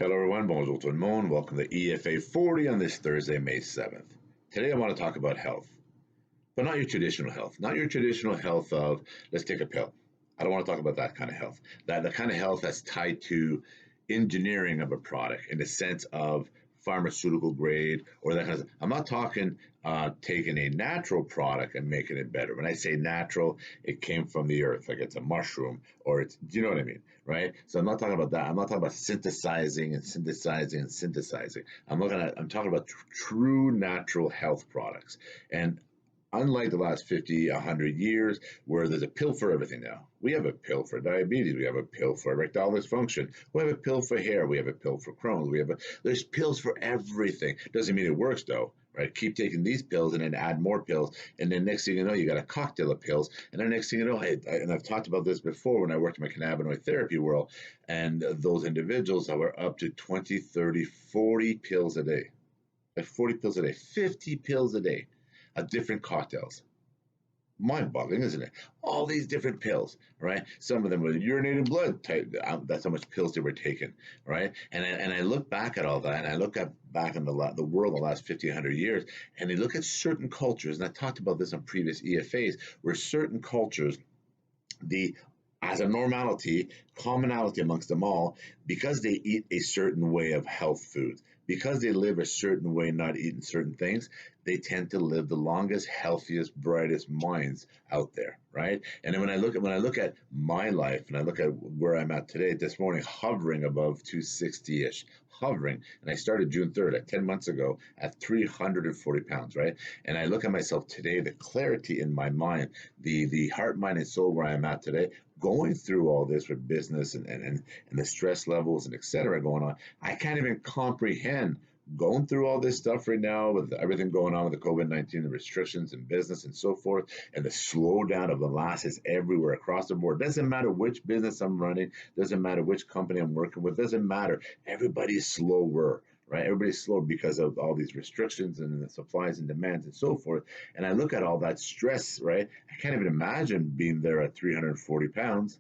Hello everyone, bonjour tout le monde. Welcome to EFA40 on this Thursday, May 7th. Today I want to talk about health, but not your traditional health. Not your traditional health of, let's take a pill. I don't want to talk about that kind of health. The kind of health that's tied to engineering of a product in the sense of pharmaceutical grade or that kind of stuff. I'm not talking taking a natural product and making it better. When I say natural, it came from the earth, like it's a mushroom or it's, do you know what I mean? Right? So I'm not talking about that. I'm not talking about synthesizing and synthesizing and synthesizing. I'm talking about true natural health products. And unlike the last 50, 100 years, where there's a pill for everything now. We have a pill for diabetes. We have a pill for erectile dysfunction. We have a pill for hair. We have a pill for Crohn's. There's pills for everything. Doesn't mean it works though, right? Keep taking these pills and then add more pills. And then next thing you know, you got a cocktail of pills. And then next thing you know, and I've talked about this before when I worked in my cannabinoid therapy world, and those individuals that were up to 20, 30, 40 pills a day. Like 40 pills a day, 50 pills a day. Different cocktails. Mind-boggling, isn't it? All these different pills, right? Some of them were urinating blood type. That's how much pills they were taking, right? And I look back at all that, and I look back in the world in the last 50, 100 years, and I look at certain cultures, and I talked about this on previous EFAs, where certain cultures, as a normality, commonality amongst them all, because they eat a certain way of health foods, because they live a certain way, not eating certain things, they tend to live the longest, healthiest, brightest minds out there, right? And then when I look at my life and I look at where I'm at today, this morning, hovering above 260-ish, hovering, and I started June 3rd, at 10 months ago, at 340 pounds, right? And I look at myself today, the clarity in my mind, the heart, mind, and soul where I'm at today, going through all this with business and the stress levels and et cetera going on, I can't even comprehend going through all this stuff right now with everything going on with the COVID-19, the restrictions in business and so forth, and the slowdown of molasses everywhere across the board. Doesn't matter which business I'm running, doesn't matter which company I'm working with, doesn't matter. Everybody's slower, right? Everybody's slow because of all these restrictions and the supplies and demands and so forth. And I look at all that stress, right? I can't even imagine being there at 340 pounds.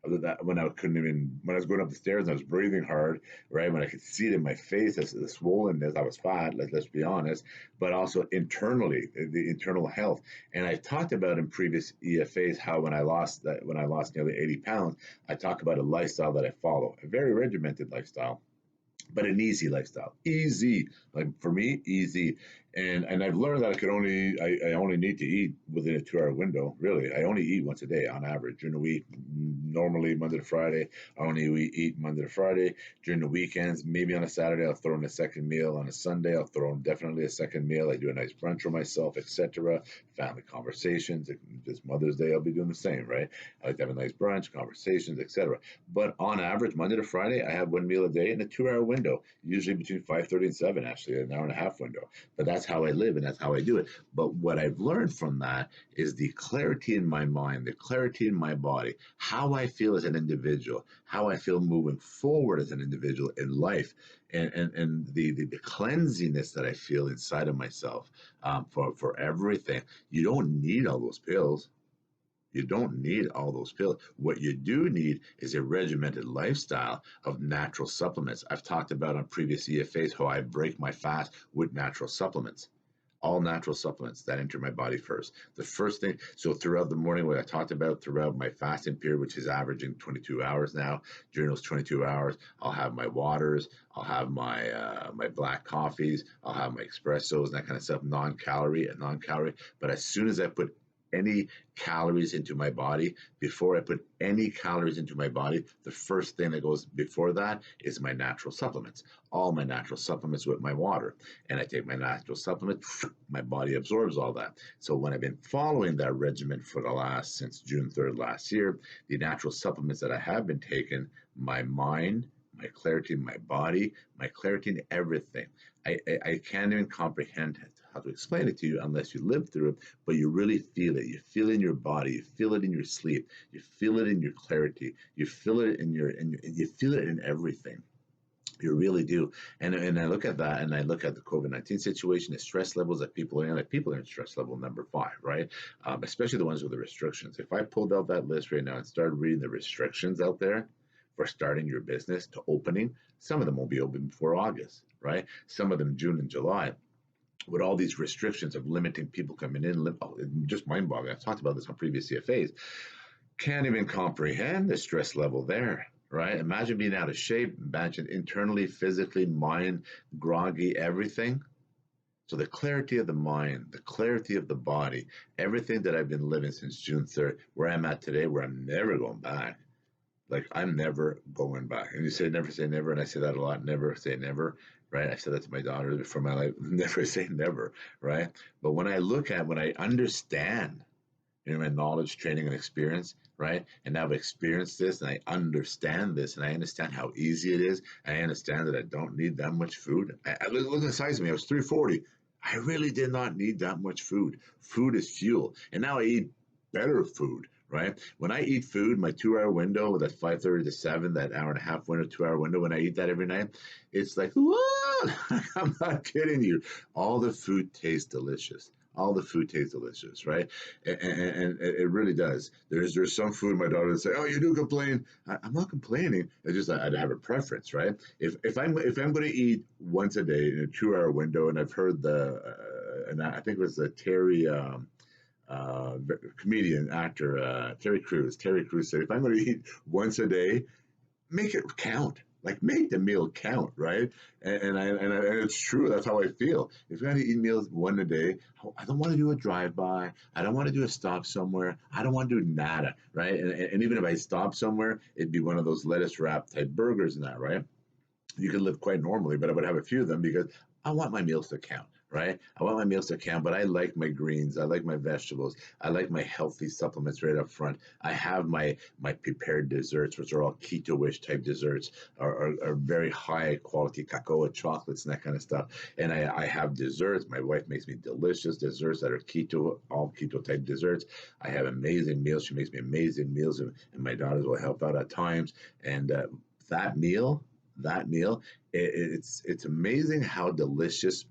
Other than when I was going up the stairs and I was breathing hard, right? When I could see it in my face, the swollenness, I was fat, let's be honest, but also internally, the internal health. And I talked about in previous EFAs how when I lost nearly 80 pounds, I talk about a lifestyle that I follow, a very regimented lifestyle, but an easy lifestyle. Easy, like for me, easy. And I've learned that I only need to eat within a 2-hour window. Really, I only eat once a day on average during the week. Normally Monday to Friday, I only eat Monday to Friday. During the weekends, maybe on a Saturday, I'll throw in a second meal. On a Sunday, I'll throw in definitely a second meal. I do a nice brunch for myself, etc. Family conversations. This Mother's Day, I'll be doing the same, right? I like to have a nice brunch, conversations, etc. But on average, Monday to Friday, I have one meal a day in a 2-hour window, usually between 5:30 and 7, actually, an hour and a half window. But that's how I live and that's how I do it. But what I've learned from that is the clarity in my mind, the clarity in my body, how I feel as an individual, how I feel moving forward as an individual in life, and the cleansiness that I feel inside of myself for everything. You don't need all those pills. You don't need all those pills. What you do need is a regimented lifestyle of natural supplements. I've talked about on previous EFAs how I break my fast with natural supplements. All natural supplements that enter my body first. The first thing, so throughout the morning, what I talked about throughout my fasting period, which is averaging 22 hours now, during those 22 hours, I'll have my waters, I'll have my black coffees, I'll have my espressos and that kind of stuff, non-calorie. But as soon as I put any calories into my body, before I put any calories into my body, the first thing that goes before that is my natural supplements. All my natural supplements with my water. And I take my natural supplement, my body absorbs all that. So when I've been following that regimen since June 3rd last year, the natural supplements that I have been taking, my mind, my clarity in my body, my clarity in everything. I can't even comprehend how to explain it to you unless you live through it, but you really feel it. You feel it in your body. You feel it in your sleep. You feel it in your clarity. You feel it you feel it in everything. You really do. And I look at that and I look at the COVID-19 situation, the stress levels that people are in. Like people are in stress level number 5, right? Especially the ones with the restrictions. If I pulled out that list right now and started reading the restrictions out there, for starting your business to opening. Some of them won't be open before August, right? Some of them June and July, with all these restrictions of limiting people coming in. Just mind-boggling. I've talked about this on previous CFAs. Can't even comprehend the stress level there, right? Imagine being out of shape. Imagine internally, physically, mind, groggy, everything. So the clarity of the mind, the clarity of the body, everything that I've been living since June 3rd, where I'm at today, where I'm never going back. Like, I'm never going back. And you say never, and I say that a lot. Never say never, right? I said that to my daughter before my life. Never say never, right? But when I understand, my knowledge, training, and experience, right? And now I've experienced this, and I understand this, and I understand how easy it is. I understand that I don't need that much food. I look at the size of me. I was 340. I really did not need that much food. Food is fuel, and now I eat better food. Right? When I eat food, my 2 hour window, that 5:30 to 7, that hour and a half window, 2 hour window, when I eat that every night, it's like, what? I'm not kidding you. All the food tastes delicious. All the food tastes delicious, right? And it really does. There's some food my daughter would say, "Oh, you do complain." I'm not complaining. It's just I'd have a preference, right? If I'm going to eat once a day in a 2 hour window, and I've heard and I think it was the Terry. Uh, Comedian, actor, Terry Crews. Terry Crews said, if I'm going to eat once a day, make it count. Like, make the meal count, right? And it's true. That's how I feel. If you're going to eat meals one a day, I don't want to do a drive-by. I don't want to do a stop somewhere. I don't want to do nada, right? And even if I stop somewhere, it'd be one of those lettuce wrap type burgers and that, right? You could live quite normally, but I would have a few of them because I want my meals to count, right? I want my meals to count, but I like my greens. I like my vegetables. I like my healthy supplements right up front. I have my prepared desserts, which are all keto-ish type desserts, are very high quality cacao chocolates and that kind of stuff. And I have desserts. My wife makes me delicious desserts that are keto, all keto type desserts. I have amazing meals. She makes me amazing meals, and my daughters will help out at times. And that meal, it's amazing how delicious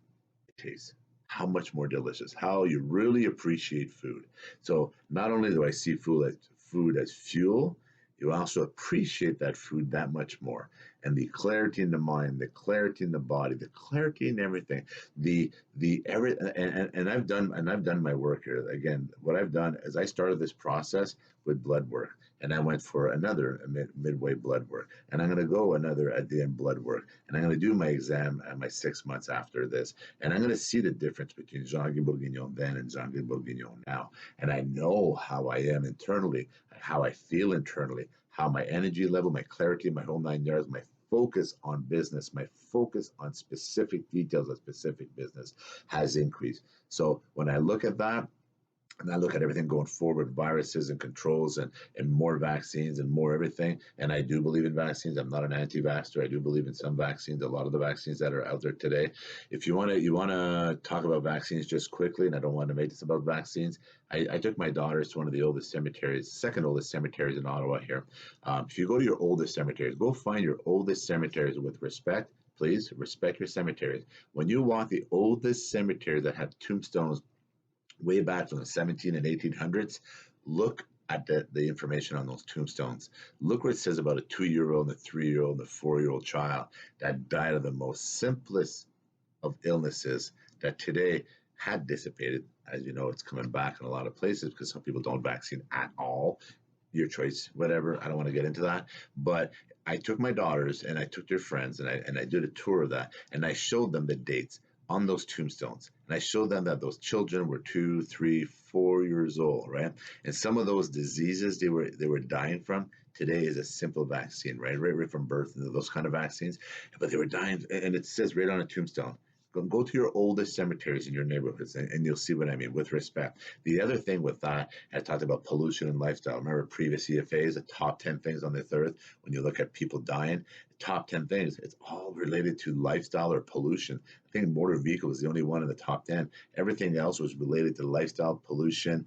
it tastes, how much more delicious, how you really appreciate food. So not only do I see food as fuel, you also appreciate that food that much more. And the clarity in the mind, the clarity in the body, the clarity in everything, the every and I've done my work here. Again, what I've done is I started this process with blood work, and I went for another midway blood work, and I'm going to go another at the end blood work, and I'm going to do my exam at my 6 months after this, and I'm going to see the difference between Jean-Guy Bourguignon then and Jean-Guy Bourguignon now, and I know how I am internally, how I feel internally, how my energy level, my clarity, my whole 9 yards, my focus on business, my focus on specific details of specific business has increased. So when I look at that, and I look at everything going forward, viruses and controls and more vaccines and more everything. And I do believe in vaccines. I'm not an anti-vaxxer. I do believe in some vaccines, a lot of the vaccines that are out there today. If you want to talk about vaccines just quickly, and I don't want to make this about vaccines, I took my daughters to one of the oldest cemeteries, second oldest cemeteries in Ottawa here. If you go to your oldest cemeteries, go find your oldest cemeteries with respect. Please respect your cemeteries. When you walk the oldest cemeteries that have tombstones way back from the 17 and 1800s, look at the information on those tombstones. Look what it says about a 2-year-old, and a 3-year-old, and a 4-year-old child that died of the most simplest of illnesses that today had dissipated. As you know, it's coming back in a lot of places because some people don't vaccine at all. Your choice, whatever. I don't want to get into that. But I took my daughters and I took their friends and I did a tour of that, and I showed them the dates on those tombstones. And I showed them that those children were 2, 3, 4 years old, right? And some of those diseases they were dying from today is a simple vaccine, right from birth, and those kind of vaccines. But they were dying, and it says right on a tombstone, go to your oldest cemeteries in your neighborhoods, and you'll see what I mean with respect. The other thing with that, I talked about pollution and lifestyle. Remember previous EFAs, the top 10 things on this earth, when you look at people dying, the top 10 things, it's all related to lifestyle or pollution. I think motor vehicle is the only one in the top 10. Everything else was related to lifestyle, pollution,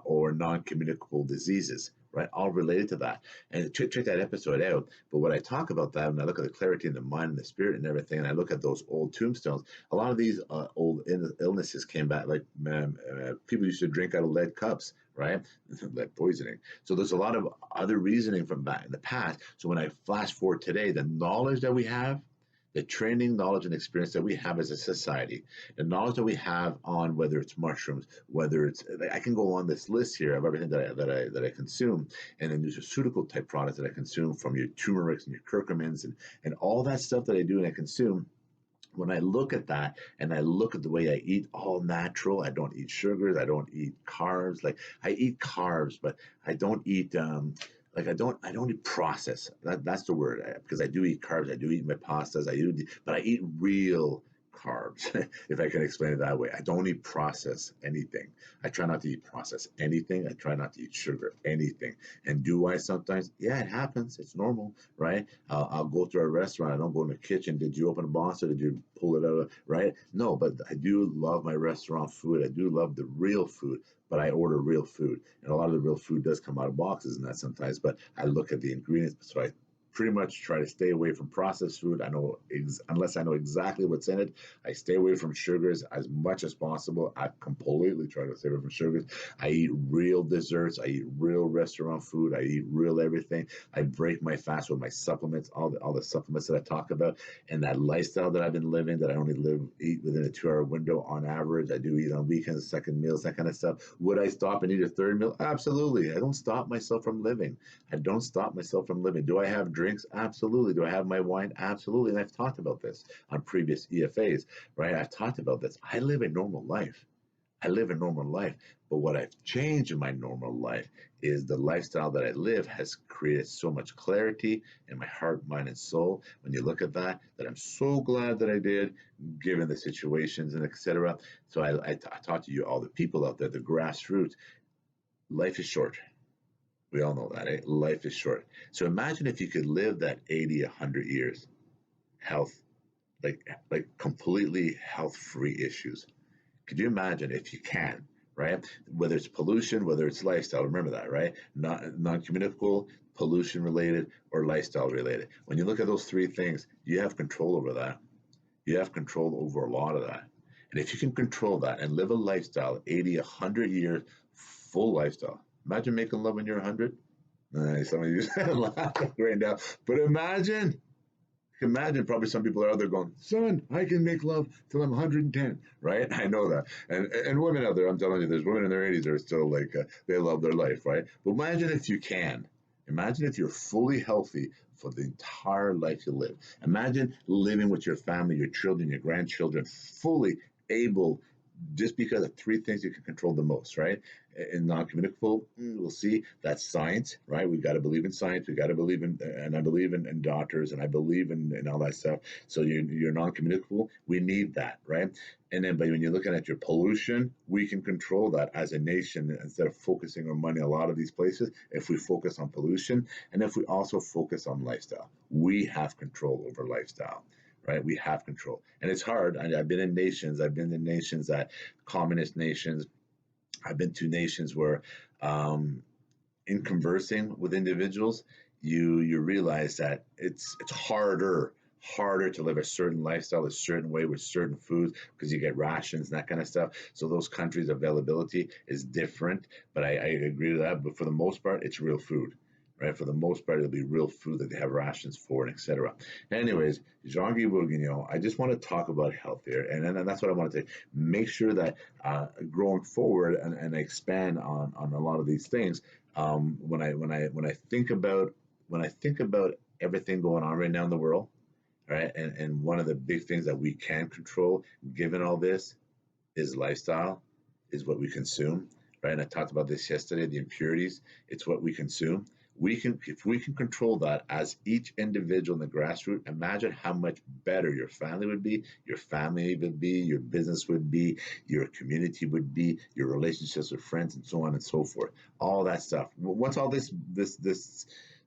or non-communicable diseases, right? All related to that. And check that episode out. But when I talk about that, when I look at the clarity in the mind and the spirit and everything, and I look at those old tombstones, a lot of these old illnesses came back. Like people used to drink out of lead cups, right? Lead poisoning. So there's a lot of other reasoning from back in the past. So when I flash forward today, the knowledge that we have, the training, knowledge, and experience that we have as a society, the knowledge that we have on whether it's mushrooms, whether it's, I can go on this list here of everything that I consume, and the nutraceutical type products that I consume, from your turmerics and your curcumins and all that stuff that I do and I consume. When I look at that and I look at the way I eat, all natural, I don't eat sugars, I don't eat carbs. Like, I eat carbs, but I don't eat like I don't eat processed. That's the word. Because I do eat carbs, I do eat my pastas, but I eat real carbs, if I can explain it that way. I don't eat processed anything. I try not to eat processed anything. I try not to eat sugar anything. And do I sometimes? Yeah, it happens. It's normal, right? I'll go to a restaurant. I don't go in the kitchen. Did you open a box or did you pull it out? Right? No, but I do love my restaurant food. I do love the real food, but I order real food. And a lot of the real food does come out of boxes and that sometimes, but I look at the ingredients. So I pretty much try to stay away from processed food. I know, unless I know exactly what's in it, I stay away from sugars as much as possible. I completely try to stay away from sugars. I eat real desserts. I eat real restaurant food. I eat real everything. I break my fast with my supplements, all the supplements that I talk about, and that lifestyle that I've been living, that I only eat within a 2 hour window on average. I do eat on weekends, second meals, that kind of stuff. Would I stop and eat a third meal? Absolutely. I don't stop myself from living. I don't stop myself from living. Do I have drinks? Absolutely. Do I have my wine? Absolutely. And I've talked about this on previous EFAs, right? I've talked about this. I live a normal life. I live a normal life. But what I've changed in my normal life is the lifestyle that I live has created so much clarity in my heart, mind, and soul. When you look at that, that I'm so glad that I did, given the situations and etc. So I talk to you, all the people out there, the grassroots. Life is short. We all know that, eh? Life is short. So imagine if you could live that 80, 100 years, health, like completely health-free issues. Could you imagine if you can, right? Whether it's pollution, whether it's lifestyle, remember that, right? Non-communicable, pollution related, or lifestyle related. When you look at those three things, you have control over that. You have control over a lot of that. And if you can control that and live a lifestyle, 80, 100 years, full lifestyle. Imagine making love when you're 100. Some of you laughing right now. But imagine probably some people are out there going, son, I can make love till I'm 110, right? I know that. And women out there, I'm telling you, there's women in their 80s that are still like, they love their life, right? But imagine if you can. Imagine if you're fully healthy for the entire life you live. Imagine living with your family, your children, your grandchildren, fully able, just because of three things you can control the most, right? In non-communicable, we'll see, that's science, right? We got to believe in science. We got to believe in, and I believe in doctors, and I believe in all that stuff. So you're non-communicable. We need that, right? And then, but when you're looking at your pollution, we can control that as a nation instead of focusing our money a lot of these places. If we focus on pollution, and if we also focus on lifestyle, we have control over lifestyle, right? We have control. And it's hard. I've been in nations, that communist nations. I've been to nations where, in conversing with individuals, you realize that it's harder to live a certain lifestyle a certain way with certain foods because you get rations and that kind of stuff. So those countries' availability is different. But I agree with that. But for the most part, it's real food. Right? For the most part, it'll be real food that they have rations for, and etc. Anyways, Jean-Guy Bourguignon, I just want to talk about health here, and that's what I want to say. Make sure that growing forward and expand on a lot of these things. When I think about everything going on right now in the world, right, and one of the big things that we can control, given all this, is lifestyle, is what we consume, right? And I talked about this yesterday, the impurities. It's what we consume. If we can control that as each individual in the grassroots, imagine how much better your family would be, your business would be, your community would be, your relationships with friends, and so on and so forth. All that stuff. Once all this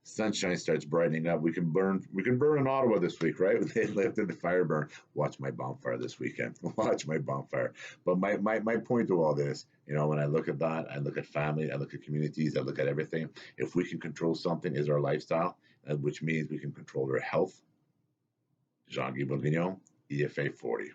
sunshine starts brightening up, we can burn in Ottawa this week, right? They lifted the fire burn. Watch my bonfire this weekend. Watch my bonfire. But my point to all this, when I look at that, I look at family, I look at communities, I look at everything. If we can control something, is our lifestyle, which means we can control our health. Jean-Guy Bourguignon, EFA40.